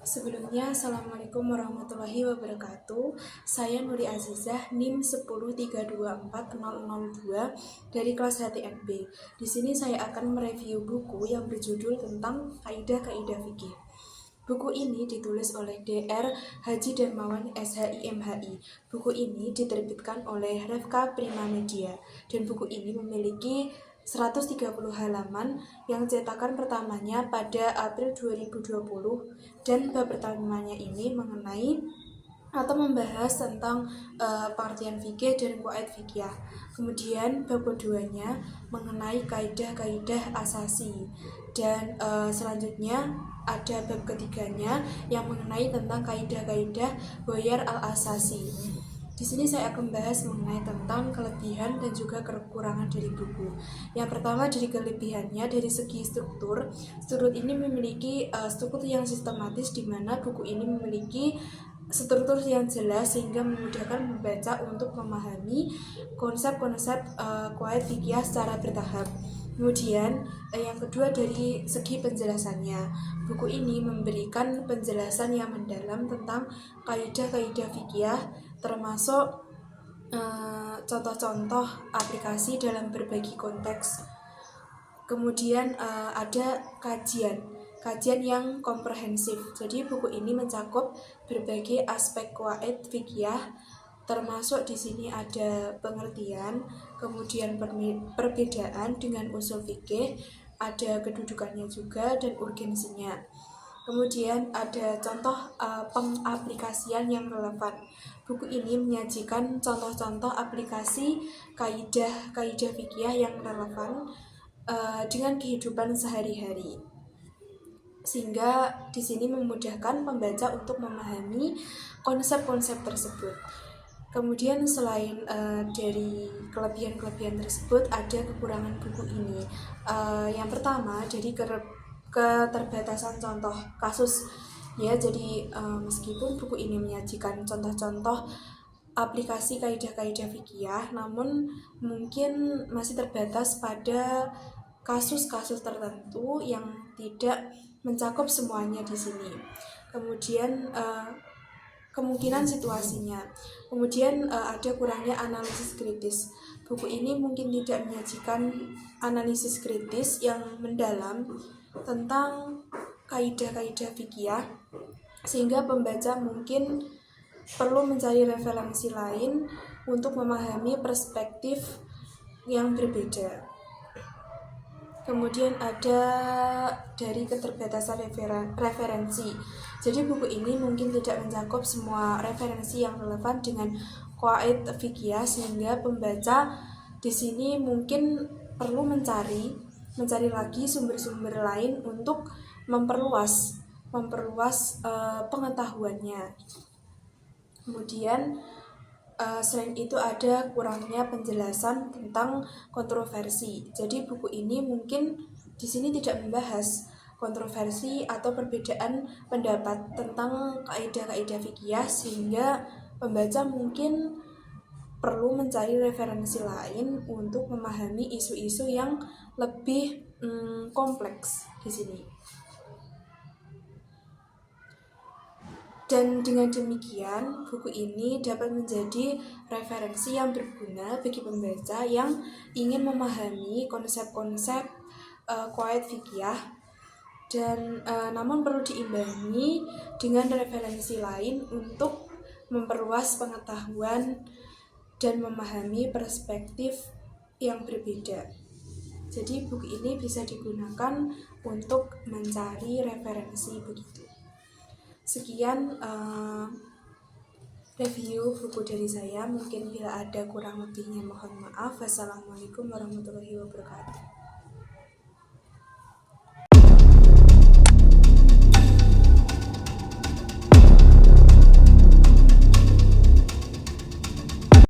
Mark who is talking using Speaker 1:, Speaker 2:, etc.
Speaker 1: Sebelumnya, Assalamualaikum warahmatullahi wabarakatuh. Saya Nuri Azizah, NIM 103240002 dari kelas HTMB. Di sini saya akan mereview buku yang berjudul tentang Kaidah-Kaidah Fikih. Buku ini ditulis oleh Dr. Haji Darmawan SHIMHI. Buku ini diterbitkan oleh Refka Prima Media, dan buku ini memiliki 130 halaman yang cetakan pertamanya pada April 2020, dan bab pertamanya ini mengenai atau membahas tentang pengertian fikih dan qawaid fikih. Kemudian bab keduanya mengenai kaidah-kaidah asasi, dan selanjutnya ada bab ketiganya yang mengenai tentang kaidah-kaidah Boyar al-Asasi. Di sini saya akan membahas mengenai tentang kelebihan dan juga kekurangan dari buku. Yang pertama, dari kelebihannya dari segi struktur. Struktur ini memiliki struktur yang sistematis, di mana buku ini memiliki struktur yang jelas sehingga memudahkan membaca untuk memahami konsep-konsep qawaid fikih secara bertahap. Kemudian yang kedua, dari segi penjelasannya, buku ini memberikan penjelasan yang mendalam tentang kaidah-kaidah fikih, termasuk contoh-contoh aplikasi dalam berbagai konteks. Kemudian ada kajian yang komprehensif. Jadi buku ini mencakup berbagai aspek qawaid fikih, termasuk di sini ada pengertian, kemudian perbedaan dengan usul fikih, ada kedudukannya juga dan urgensinya. Kemudian ada contoh pengaplikasian yang relevan. Buku ini menyajikan contoh-contoh aplikasi kaidah-kaidah fikih yang relevan dengan kehidupan sehari-hari, sehingga di sini memudahkan pembaca untuk memahami konsep-konsep tersebut. Kemudian selain dari kelebihan-kelebihan tersebut, ada kekurangan buku ini. Yang pertama, jadi keterbatasan contoh kasus. Ya, jadi meskipun buku ini menyajikan contoh-contoh aplikasi kaidah-kaidah fikih, namun mungkin masih terbatas pada kasus-kasus tertentu yang tidak mencakup semuanya di sini. Kemudian kemungkinan situasinya. Kemudian ada kurangnya analisis kritis. Buku ini mungkin tidak menyajikan analisis kritis yang mendalam tentang kaidah-kaidah fikih, sehingga pembaca mungkin perlu mencari referensi lain untuk memahami perspektif yang berbeda. Kemudian ada dari keterbatasan referensi. Jadi buku ini mungkin tidak mencakup semua referensi yang relevan dengan qawaid fikih, sehingga pembaca di sini mungkin perlu mencari lagi sumber-sumber lain untuk memperluas pengetahuannya. Kemudian selain itu ada kurangnya penjelasan tentang kontroversi. Jadi buku ini mungkin di sini tidak membahas kontroversi atau perbedaan pendapat tentang kaidah-kaidah fikih, sehingga pembaca mungkin perlu mencari referensi lain untuk memahami isu-isu yang lebih kompleks di sini. Dan dengan demikian, buku ini dapat menjadi referensi yang berguna bagi pembaca yang ingin memahami konsep-konsep qawaid fikih, dan namun perlu diimbangi dengan referensi lain untuk memperluas pengetahuan dan memahami perspektif yang berbeda. Jadi buku ini bisa digunakan untuk mencari referensi begitu. Sekian review buku dari saya. Mungkin bila ada kurang lebihnya mohon maaf. Wassalamualaikum warahmatullahi wabarakatuh.